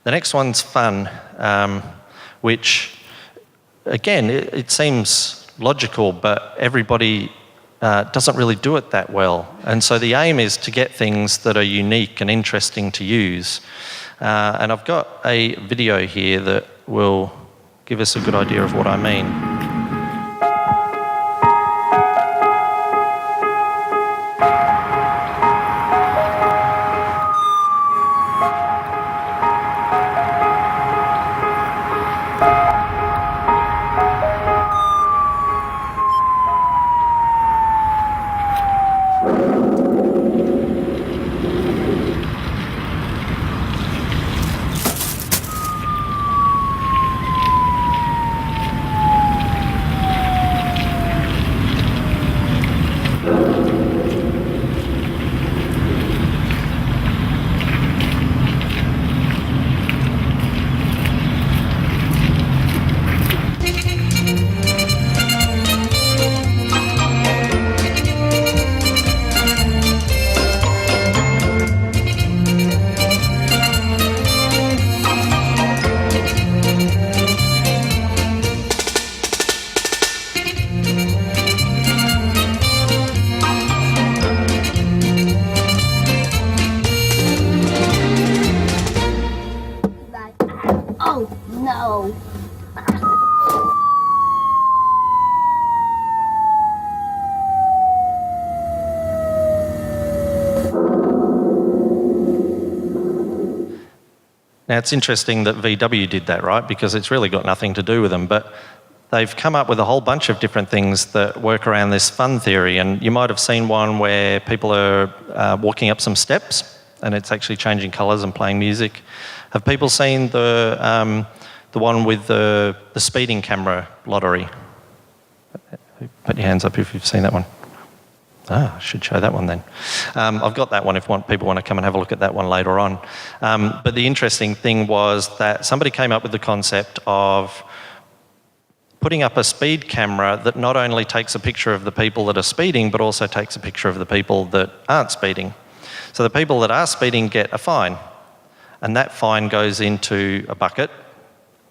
The next one's fun, which, again, it seems logical, but everybody doesn't really do it that well. And so the aim is to get things that are unique and interesting to use. And I've got a video here that will give us a good idea of what I mean. Oh, no. Now, it's interesting that VW did that, right? Because it's really got nothing to do with them, but they've come up with a whole bunch of different things that work around this fun theory. And you might have seen one where people are walking up some steps and it's actually changing colours and playing music. Have people seen the one with the speeding camera lottery? Put your hands up if you've seen that one. I should show that one then. I've got that one if people want to come and have a look at that one later on. But the interesting thing was that somebody came up with the concept of putting up a speed camera that not only takes a picture of the people that are speeding, but also takes a picture of the people that aren't speeding. So the people that are speeding get a fine, and that fine goes into a bucket,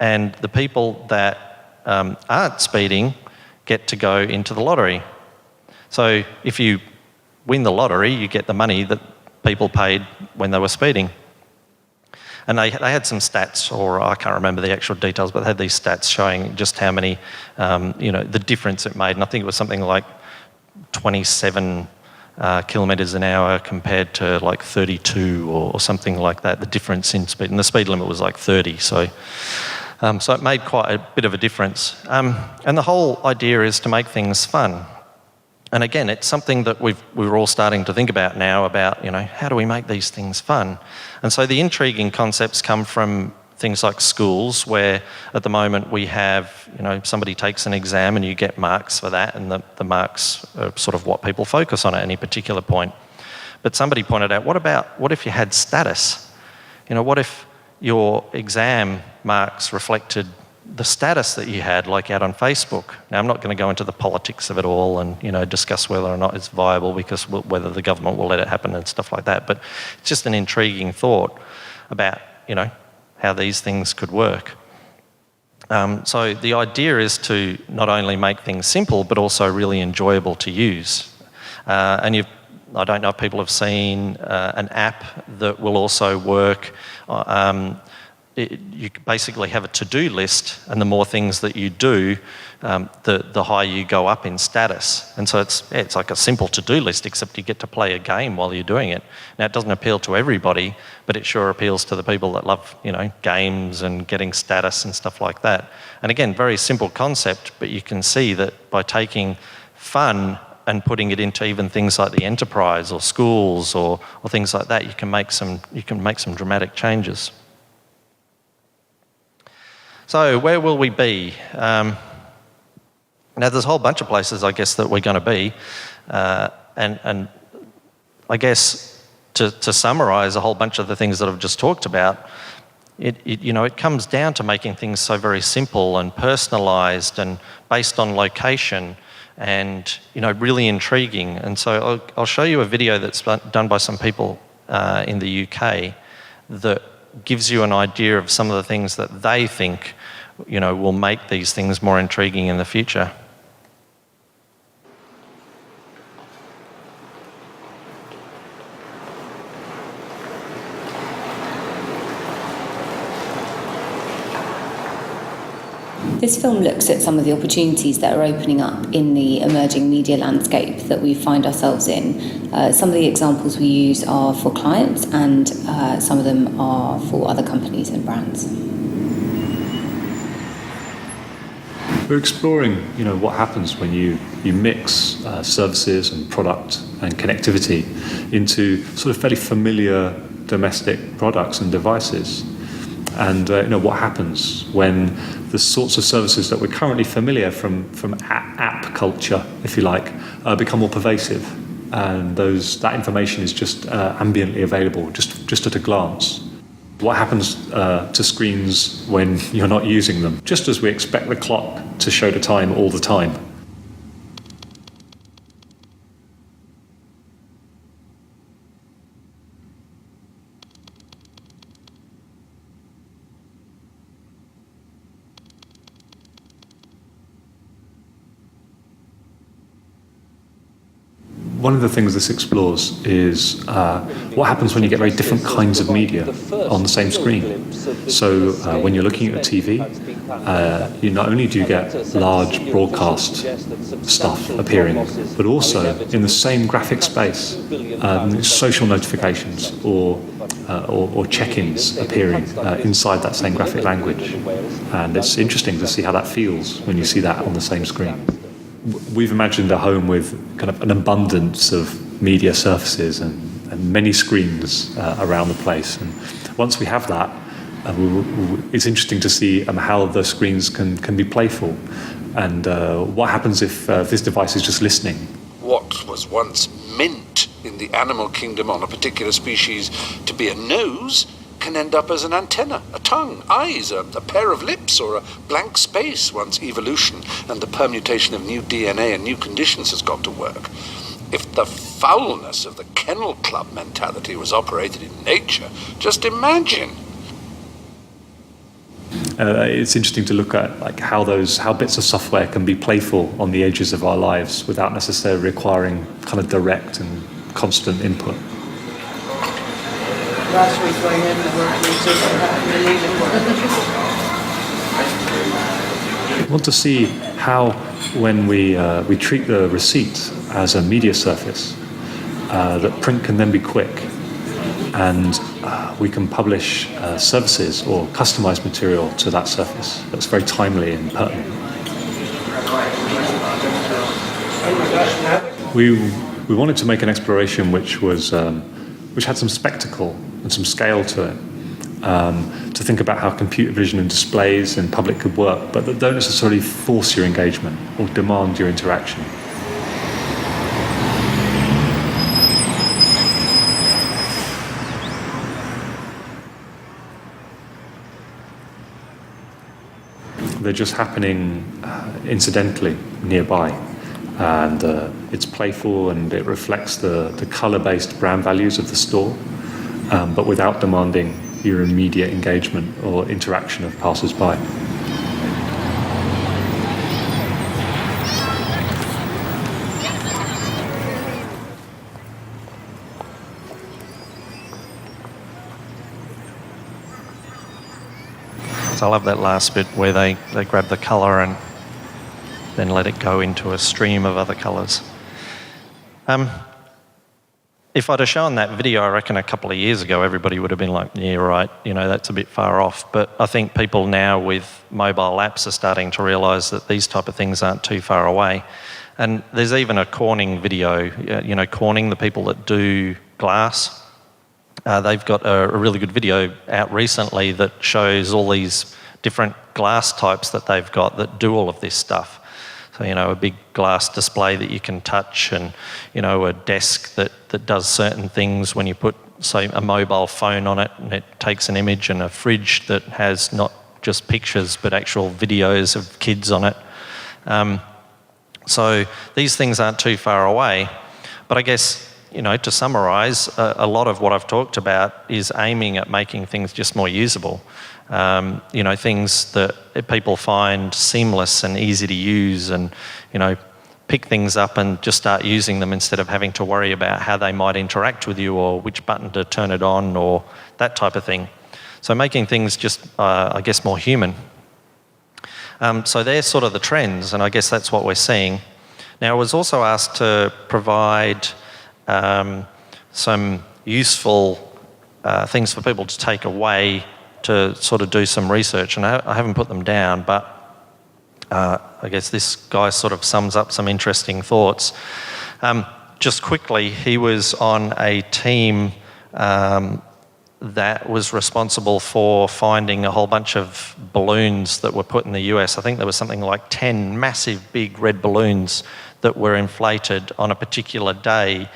and the people that aren't speeding get to go into the lottery. So if you win the lottery, you get the money that people paid when they were speeding. And they had some stats, or I can't remember the actual details, but they had these stats showing just how many, the difference it made. And I think it was something like 27 kilometres an hour compared to like 32 or something like that, the difference in speed. And the speed limit was like 30, so it made quite a bit of a difference. And the whole idea is to make things fun. And again, it's something that we're all starting to think about now about, how do we make these things fun? And so the intriguing concepts come from things like schools, where at the moment we have, somebody takes an exam and you get marks for that, and the marks are sort of what people focus on at any particular point. But somebody pointed out, what if you had status? What if your exam marks reflected the status that you had, like out on Facebook? Now, I'm not going to go into the politics of it all and, discuss whether or not it's viable, because whether the government will let it happen and stuff like that. But it's just an intriguing thought about, how these things could work. So the idea is to not only make things simple, but also really enjoyable to use. And I don't know if people have seen an app that will also work. You basically have a to-do list, and the more things that you do, the higher you go up in status. And so it's like a simple to-do list, except you get to play a game while you're doing it. Now, it doesn't appeal to everybody, but it sure appeals to the people that love, games and getting status and stuff like that. And again, very simple concept, but you can see that by taking fun and putting it into even things like the enterprise or schools or things like that, you can make some dramatic changes. So where will we be? Now, there's a whole bunch of places, I guess, that we're going to be. And I guess to summarise a whole bunch of the things that I've just talked about, it comes down to making things so very simple and personalised and based on location and, really intriguing. And so I'll show you a video that's done by some people in the UK that gives you an idea of some of the things that they think, will make these things more intriguing in the future. This film looks at some of the opportunities that are opening up in the emerging media landscape that we find ourselves in. Some of the examples we use are for clients, and some of them are for other companies and brands. We're exploring, what happens when you mix services and product and connectivity into sort of fairly familiar domestic products and devices. And what happens when the sorts of services that we're currently familiar from app culture, if you like, become more pervasive, and that information is just ambiently available, just at a glance. What happens to screens when you're not using them? Just as we expect the clock to show the time all the time. One of the things this explores is what happens when you get very different kinds of media on the same screen. So when you're looking at a TV, you not only do you get large broadcast stuff appearing, but also in the same graphic space, social notifications or check-ins appearing inside that same graphic language. And it's interesting to see how that feels when you see that on the same screen. We've imagined a home with kind of an abundance of media surfaces and many screens around the place. And once we have that, it's interesting to see how those screens can be playful. And what happens if this device is just listening? What was once meant in the animal kingdom on a particular species to be a nose can end up as an antenna, a tongue, eyes, a pair of lips, or a blank space once evolution and the permutation of new DNA and new conditions has got to work. If the foulness of the kennel club mentality was operated in nature, just imagine. It's interesting to look at how bits of software can be playful on the edges of our lives without necessarily requiring kind of direct and constant input. Last week I had to work, we just happened to leave it. I want to see how, when we treat the receipt as a media surface, that print can then be quick, and we can publish services or customized material to that surface that's very timely and pertinent. We wanted to make an exploration which had some spectacle and some scale to it, to think about how computer vision and displays in public could work, but that don't necessarily force your engagement or demand your interaction. They're just happening incidentally nearby, and it's playful and it reflects the colour-based brand values of the store, but without demanding your immediate engagement or interaction of passers-by. So I love that last bit where they grab the colour and then let it go into a stream of other colours. If I'd have shown that video, I reckon a couple of years ago, everybody would have been like, yeah, right, that's a bit far off. But I think people now with mobile apps are starting to realise that these type of things aren't too far away. And there's even a Corning video, Corning, the people that do glass, they've got a really good video out recently that shows all these different glass types that they've got that do all of this stuff. So, a big glass display that you can touch, and, a desk that does certain things when you put, say, a mobile phone on it and it takes an image, and a fridge that has not just pictures but actual videos of kids on it. So these things aren't too far away. But I guess, to summarise, a lot of what I've talked about is aiming at making things just more usable. Things that people find seamless and easy to use, and pick things up and just start using them instead of having to worry about how they might interact with you or which button to turn it on or that type of thing. So making things just, I guess, more human. So they're sort of the trends, and I guess that's what we're seeing. Now, I was also asked to provide some useful things for people to take away to sort of do some research, and I haven't put them down, but I guess this guy sort of sums up some interesting thoughts. Just quickly, he was on a team that was responsible for finding a whole bunch of balloons that were put in the US. I think there was something like 10 massive big red balloons that were inflated on a particular day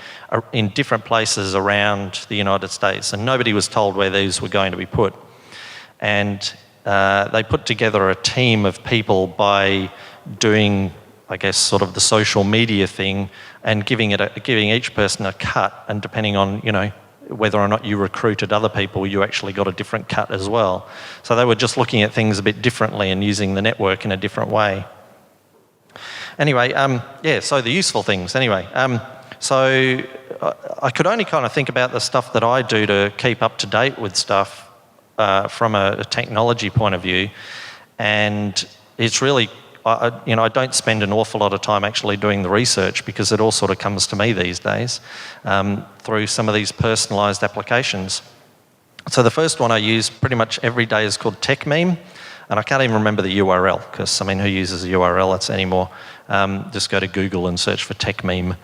in different places around the United States, and nobody was told where these were going to be put. And they put together a team of people by doing, I guess, sort of the social media thing and giving each person a cut, and depending on, whether or not you recruited other people, you actually got a different cut as well. So they were just looking at things a bit differently and using the network in a different way. Anyway, so the useful things. Anyway, so I could only kind of think about the stuff that I do to keep up to date with stuff from a technology point of view, and it's really, I don't spend an awful lot of time actually doing the research because it all sort of comes to me these days through some of these personalised applications. So the first one I use pretty much every day is called TechMeme, and I can't even remember the URL because, who uses a URL anymore? Just go to Google and search for TechMeme.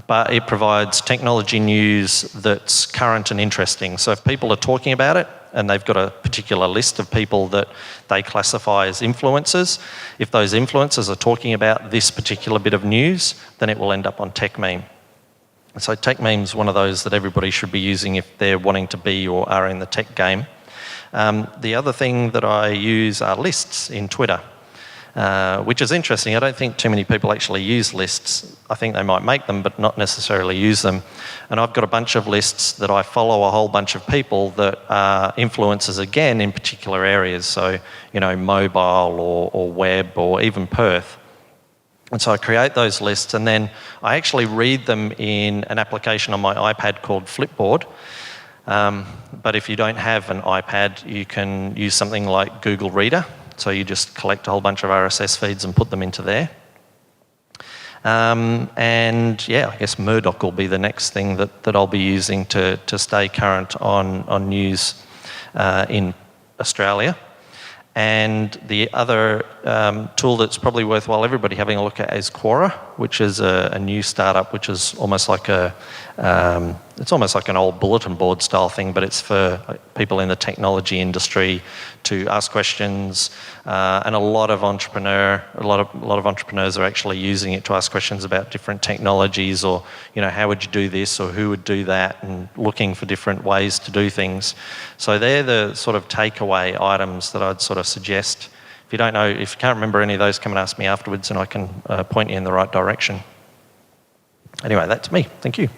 But it provides technology news that's current and interesting. So if people are talking about it and they've got a particular list of people that they classify as influencers, if those influencers are talking about this particular bit of news, then it will end up on TechMeme. So TechMeme is one of those that everybody should be using if they're wanting to be or are in the tech game. The other thing that I use are lists in Twitter. Which is interesting. I don't think too many people actually use lists. I think they might make them, but not necessarily use them. And I've got a bunch of lists that I follow a whole bunch of people that are influencers, again, in particular areas. So, mobile or web or even Perth. And so I create those lists, and then I actually read them in an application on my iPad called Flipboard. But if you don't have an iPad, you can use something like Google Reader. So you just collect a whole bunch of RSS feeds and put them into there. I guess Murdoch will be the next thing that I'll be using to stay current on news in Australia. And the other tool that's probably worthwhile everybody having a look at is Quora, which is a new startup, which is almost like an old bulletin board style thing, but it's for people in the technology industry to ask questions. And a lot of entrepreneurs are actually using it to ask questions about different technologies, or how would you do this, or who would do that, and looking for different ways to do things. So they're the sort of takeaway items that I'd sort of suggest. If you can't remember any of those, come and ask me afterwards, and I can point you in the right direction. Anyway, that's me. Thank you.